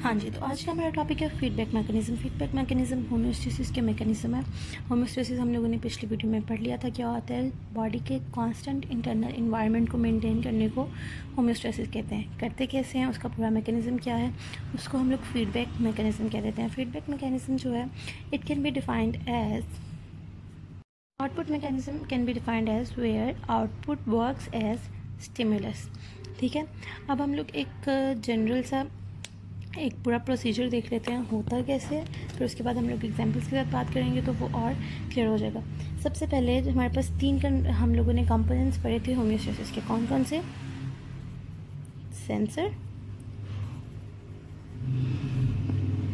हाँ जी, तो आज का हमारा टॉपिक है feedback mechanism. Feedback mechanism homeostasis के मैकेनिज़्म है। होम्योस्टेसिस हम लोगों ने पिछली वीडियो में पढ़ लिया था क्या होता है। बॉडी के कांस्टेंट इंटरनल एनवायरनमेंट को मेंटेन करने को होम्योस्टेसिस कहते हैं। करते कैसे हैं, उसका पूरा मैकेनिज़्म क्या है, उसको हम लोग फीडबैक मैकेनिज़्म कह देते हैं। फीडबैक मैकेनिज़्म जो है, it can be defined as output mechanism can be defined as where output works as stimulus. ठीक है, अब हम लोग एक जनरल सा एक पूरा प्रोसीजर देख लेते हैं होता कैसे है, फिर उसके बाद हम लोग एग्जांपल्स के साथ बात करेंगे तो वो और क्लियर हो जाएगा। सबसे पहले हमारे पास हम लोगों ने कंपोनेंट्स पढ़े थे होम्योस्टेसिस के। कौन कौन से? सेंसर,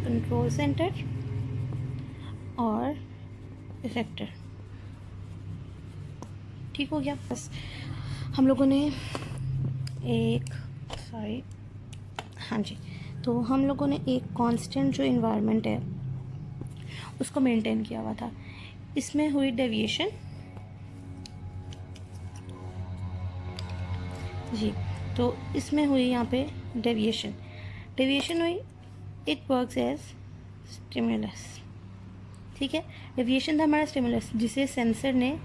कंट्रोल सेंटर और इफेक्टर। ठीक हो गया। बस हम लोगों ने हाँ जी, तो हम लोगों ने एक कांस्टेंट जो इन्वायरमेंट है उसको मेंटेन किया हुआ था। इसमें हुई डेविएशन जी, तो इसमें हुई यहाँ पे डेविएशन हुई, इट वर्क्स एज स्टिमुलस। ठीक है, डेविएशन था हमारा स्टिमुलस जिसे सेंसर ने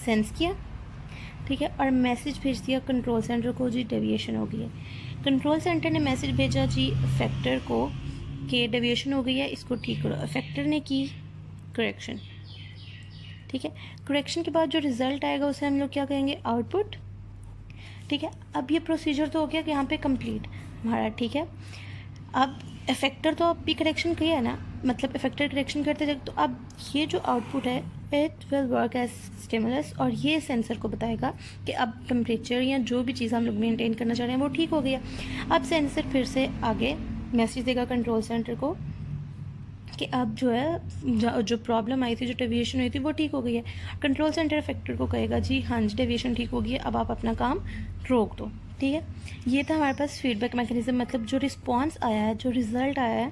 सेंस किया। ठीक है, और मैसेज भेज दिया कंट्रोल सेंटर को, जी डेविएशन हो गई है। कंट्रोल सेंटर ने मैसेज भेजा जी इफेक्टर को कि डेविएशन हो गई है, इसको ठीक करो। इफेक्टर ने की करेक्शन। ठीक है, करेक्शन के बाद जो रिजल्ट आएगा उसे हम लोग क्या कहेंगे? आउटपुट। ठीक है, अब ये प्रोसीजर तो हो गया कि यहाँ पे कंप्लीट हमारा। ठीक है, अब इफेक्टर तो अब भी करेक्शन किया है ना, मतलब इफेक्टर करेक्शन करते थे, तो अब ये जो आउटपुट है it will work as stimulus, और ये सेंसर को बताएगा कि अब टेम्परेचर या जो भी चीज़ हम लोग मेंटेन करना चाह रहे हैं वो ठीक हो गया। अब सेंसर फिर से आगे मैसेज देगा कंट्रोल सेंटर को कि अब जो है जो प्रॉब्लम आई थी, जो डेविएशन हुई थी वो ठीक हो गई है। कंट्रोल सेंटर इफेक्टर को कहेगा जी हाँ जी डेविएशन ठीक हो गई है, अब आप अपना काम रोक दो। ठीक है, ये था हमारे पास फीडबैक मैकेनिज्म, मतलब जो रिस्पॉन्स आया है, जो रिज़ल्ट आया है,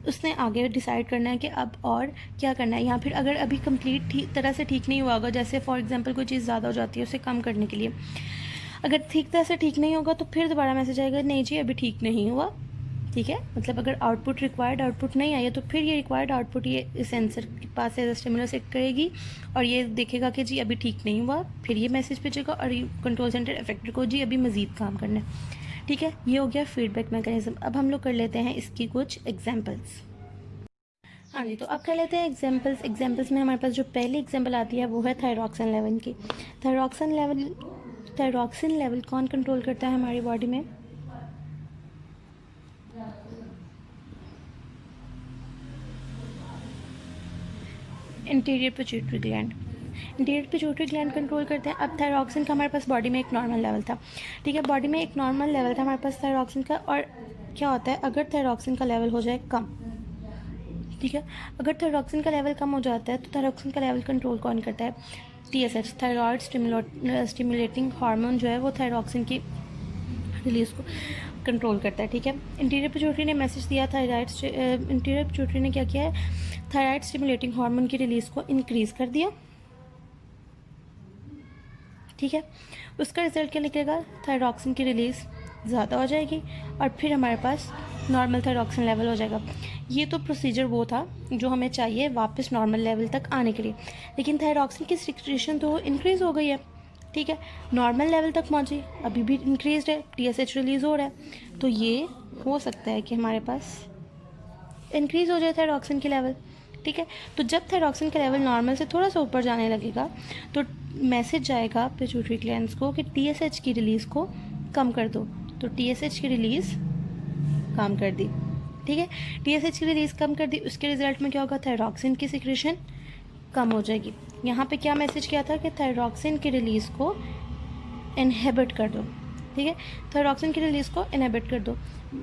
उसने आगे डिसाइड करना है कि अब और क्या करना है। या फिर अगर अभी कंप्लीट तरह से ठीक नहीं हुआ होगा, जैसे फॉर एग्जांपल कोई चीज़ ज़्यादा हो जाती है, उसे कम करने के लिए अगर ठीक तरह से ठीक नहीं होगा तो फिर दोबारा मैसेज आएगा नहीं जी अभी ठीक नहीं हुआ। ठीक है, मतलब अगर रिक्वायर्ड आउटपुट नहीं आई है तो फिर ये रिक्वायर्ड आउटपुट ये सेंसर के पास एज स्टिमुलस एक्ट करेगी और ये देखेगा कि जी अभी ठीक नहीं हुआ, फिर ये मैसेज भेजेगा और कंट्रोल सेंटर इफेक्टर को जी अभी मज़ीद काम करना है। ठीक है, ये हो गया फीडबैक मैकेनिज्म। अब हम लोग कर लेते हैं इसकी कुछ एग्जाम्पल्स। हाँ जी, तो अब कर लेते हैं एग्जाम्पल्स में हमारे पास जो पहली एग्जाम्पल आती है वो है थायरॉक्सिन लेवल की। थायरॉक्सिन लेवल कौन कंट्रोल करता है हमारी बॉडी में? इंटीरियर पिट्यूटरी ग्लैंड कंट्रोल करते हैं। अब थायरॉक्सिन का हमारे पास बॉडी में एक नॉर्मल लेवल था। ठीक है, बॉडी में एक नॉर्मल लेवल था हमारे पास थायरॉक्सिन का, और क्या होता है अगर थायरॉक्सिन का लेवल हो जाए कम, ठीक है, अगर थायरॉक्सिन का लेवल कम हो जाता है तो थायरॉक्सिन का लेवल कंट्रोल कौन करता है? TSH, थायराइड स्टिमुलेटिंग हार्मोन जो है वो थायरॉक्सिन की रिलीज को कंट्रोल करता है। ठीक है, इंटीरियर पिट्यूटरी ने मैसेज दिया इंटीरियर पिट्यूटरी ने क्या किया है? थायराइड स्टिमुलेटिंग हार्मोन की रिलीज को इंक्रीज कर दिया। ठीक है, उसका रिजल्ट क्या निकलेगा? थायरॉक्सिन की रिलीज ज़्यादा हो जाएगी और फिर हमारे पास नॉर्मल थायरॉक्सिन लेवल हो जाएगा। ये तो प्रोसीजर वो था जो हमें चाहिए वापस नॉर्मल लेवल तक आने के लिए, लेकिन थायरॉक्सिन की सिक्रेशन तो इंक्रीज़ हो गई है। ठीक है, नॉर्मल लेवल तक पहुंची, अभी भी इंक्रीज है, TSH रिलीज़ हो रहा है, तो ये हो सकता है कि हमारे पास इंक्रीज़ हो जाए थायरॉक्सिन की लेवल। ठीक है, तो जब थायरॉक्सिन का लेवल नॉर्मल से थोड़ा सा ऊपर जाने लगेगा तो मैसेज जाएगा पिट्यूटरी ग्लैंड्स को कि TSH की रिलीज़ को कम कर दो, तो TSH की रिलीज़ कम कर दी। ठीक है, TSH की रिलीज़ कम कर दी, उसके रिजल्ट में क्या होगा? थायरॉक्सिन की सिक्रेशन कम हो जाएगी। यहाँ पे क्या मैसेज किया था कि थायरॉक्सिन की रिलीज़ को इनहिबिट कर दो। ठीक है, थायरॉक्सिन की रिलीज़ को इनहिबिट कर दो,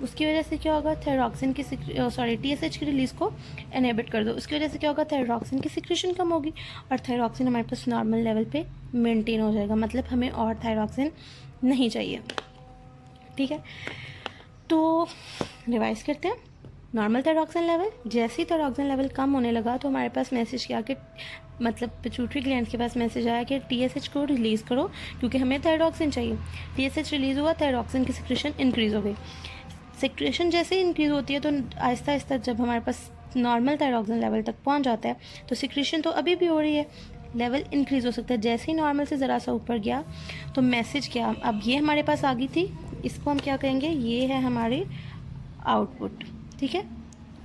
उसकी वजह से क्या होगा? थायरॉक्सिन की TSH की रिलीज़ को इनहिबिट कर दो, उसकी वजह से क्या होगा? थायरॉक्सिन की सिक्रेशन कम होगी और थायरॉक्सिन हमारे पास नॉर्मल लेवल पे मेंटेन हो जाएगा, मतलब हमें और थायरॉक्सिन नहीं चाहिए। ठीक है, तो रिवाइज करते हैं। नॉर्मल थायरॉक्सिन लेवल, जैसे ही थायरॉक्सिन लेवल कम होने लगा तो हमारे पास मैसेज किया कि मतलब पिट्यूटरी ग्लैंड के पास मैसेज आया कि TSH को रिलीज़ करो क्योंकि हमें थायरॉक्सिन चाहिए। TSH रिलीज़ हुआ, थायरॉक्सिन की सिक्रेशन इंक्रीज़ हो गई। सिक्रेशन जैसे ही इंक्रीज़ होती है तो आहिस्ता आहिस्ता जब हमारे पास नॉर्मल थायरॉक्सिन लेवल तक पहुंच जाता है तो सिक्रेशन तो अभी भी हो रही है, लेवल इंक्रीज़ हो सकता है। जैसे ही नॉर्मल से ज़रा सा ऊपर गया तो मैसेज क्या, अब ये हमारे पास आ गई थी, इसको हम क्या कहेंगे, ये है हमारी आउटपुट। ठीक है,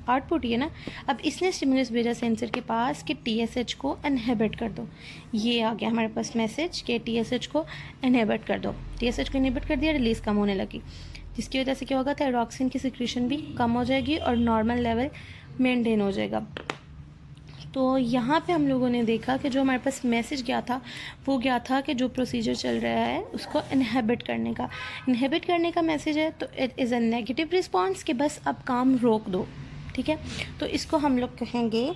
आउटपुट ये ना। अब इसने स्टिमुलस भेजा सेंसर के पास कि टीएसएच को इनहिबिट कर दो। ये आ गया हमारे पास मैसेज कि टीएसएच को इनहिबिट कर दो। टीएसएच को इनहिबिट कर दिया, रिलीज़ कम होने लगी, जिसकी वजह से क्या होगा, थायरॉक्सिन की सिक्रीशन भी कम हो जाएगी और नॉर्मल लेवल मेंटेन हो जाएगा। तो यहाँ पे हम लोगों ने देखा कि जो हमारे पास मैसेज गया था वो गया था कि जो प्रोसीजर चल रहा है उसको इनहिबिट करने का मैसेज है। तो it is a negative response कि बस अब काम रोक दो। ठीक है, तो इसको हम लोग कहेंगे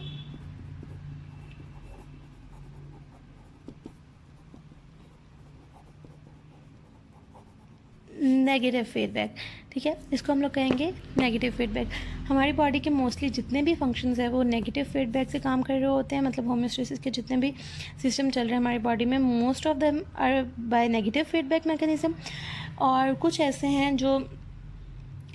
नेगेटिव फीडबैक। ठीक है, इसको हम लोग कहेंगे नेगेटिव फीडबैक। हमारी बॉडी के मोस्टली जितने भी फंक्शंस हैं वो नेगेटिव फीडबैक से काम कर रहे होते हैं, मतलब होम्योस्टेसिस के जितने भी सिस्टम चल रहे हैं हमारी बॉडी में, most of them are by negative feedback mechanism, और कुछ ऐसे हैं जो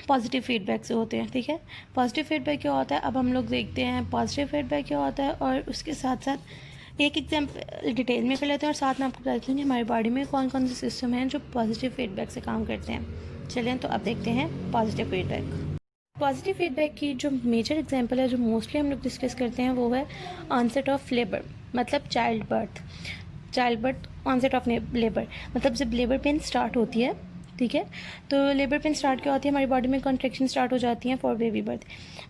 पॉजिटिव फीडबैक से होते हैं। ठीक है, पॉजिटिव फीडबैक क्या होता है, अब हम लोग देखते हैं पॉजिटिव फीडबैक क्या होता है, और उसके साथ साथ एक एग्जाम्पल डिटेल में कर लेते हैं और साथ में आपको बता देते हैं कि हमारी बॉडी में कौन कौन से सिस्टम हैं जो पॉजिटिव फीडबैक से काम करते हैं। चलिए तो अब देखते हैं पॉजिटिव फीडबैक। पॉजिटिव फीडबैक की जो मेजर एग्जांपल है जो मोस्टली हम लोग डिस्कस करते हैं वो है ऑनसेट ऑफ लेबर, मतलब childbirth onset of labour, मतलब जब लेबर पेन स्टार्ट होती है। ठीक है, तो लेबर पेन स्टार्ट क्या होती है, हमारी बॉडी में कॉन्ट्रैक्शन स्टार्ट हो जाती हैं फॉर बेबी बर्थ।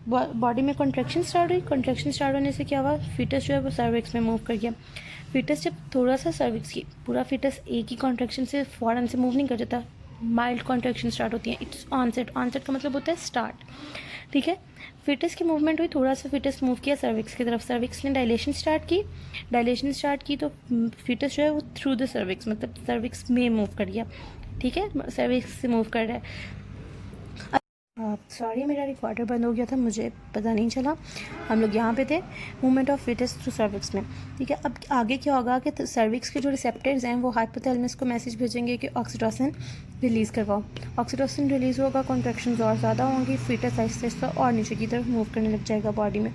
बॉडी में कॉन्ट्रैक्शन स्टार्ट हुई, कॉन्ट्रैक्शन स्टार्ट होने से क्या हुआ, फीटस जो है वो सर्विक्स में मूव कर गया। फीटस जब थोड़ा सा सर्विक्स की, पूरा फीटस एक ही कॉन्ट्रैक्शन से फ़ौरन से मूव नहीं कर जाता, माइल्ड कॉन्ट्रैक्शन स्टार्ट होती है। इट्स ऑनसेट का मतलब होता है स्टार्ट। ठीक है, फीटस की मूवमेंट हुई, थोड़ा सा फीटस मूव किया सर्विक्स की तरफ, सर्विक्स ने डायलेशन स्टार्ट की तो फीटस जो है वो थ्रू द सर्विक्स, मतलब सर्विक्स में मूव कर गया। ठीक है, सर्विक्स से मूव कर रहा है। सॉरी मेरा रिकॉर्डर बंद हो गया था, मुझे पता नहीं चला। हम लोग यहाँ पे थे, movement of foetus through cervix में। ठीक है, अब आगे क्या होगा कि सर्विक्स के जो रिसेप्टर्स हैं वो हाइपोथैलेमस को मैसेज भेजेंगे कि ऑक्सीटोसिन रिलीज़ करवाओ। ऑक्सीटोसिन रिलीज़ होगा, कॉन्ट्रैक्शंस और ज़्यादा होंगी, फीटस आहिस्ता आहिस्ता और नीचे की तरफ मूव करने लग जाएगा बॉडी में।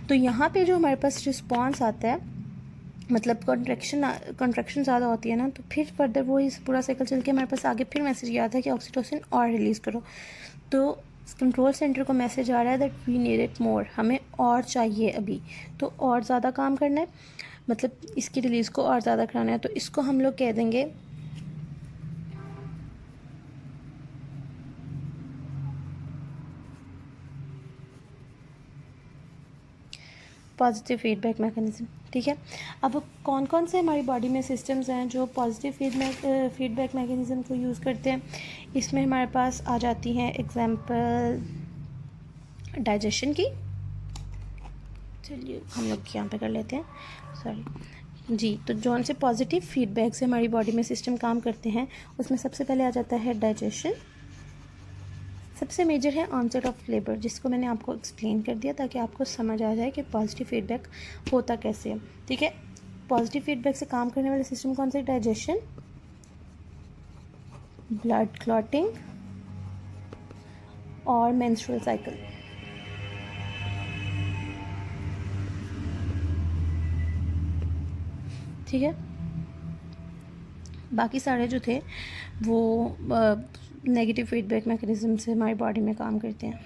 तो यहाँ पर जो हमारे पास रिस्पॉन्स आता है, मतलब कॉन्ट्रैक्शन ज़्यादा होती है ना, तो फिर फर्दर वो इस पूरा साइकिल चल के हमारे पास आगे फिर मैसेज गया था कि ऑक्सीटोसिन और रिलीज़ करो। तो कंट्रोल सेंटर को मैसेज आ रहा है that we need it more, हमें और चाहिए अभी, तो और ज़्यादा काम करना है, मतलब इसकी रिलीज़ को और ज़्यादा कराना है। तो इसको हम लोग कह देंगे पॉजिटिव फीडबैक मैकेनिज्म। ठीक है, अब कौन कौन से हमारी बॉडी में सिस्टम्स हैं जो पॉजिटिव फीडबैक मैकेनिज्म को यूज़ करते हैं। इसमें हमारे पास आ जाती हैं एग्जांपल डाइजेशन की। चलिए हम लोग यहाँ पे कर लेते हैं, सॉरी जी। तो जौन से पॉजिटिव फीडबैक से हमारी बॉडी में सिस्टम काम करते हैं उसमें सबसे पहले आ जाता है डाइजेशन। सबसे मेजर है ऑनसेट ऑफ लेबर, जिसको मैंने आपको एक्सप्लेन कर दिया ताकि आपको समझ आ जाए कि पॉजिटिव फीडबैक होता कैसे है। ठीक है, पॉजिटिव फीडबैक से काम करने वाले सिस्टम कौन से, डाइजेशन, ब्लड क्लॉटिंग और मेंस्ट्रुअल साइकिल। ठीक है, बाकी सारे जो थे वो नेगेटिव फीडबैक मैकेनिज्म से हमारी बॉडी में काम करते हैं।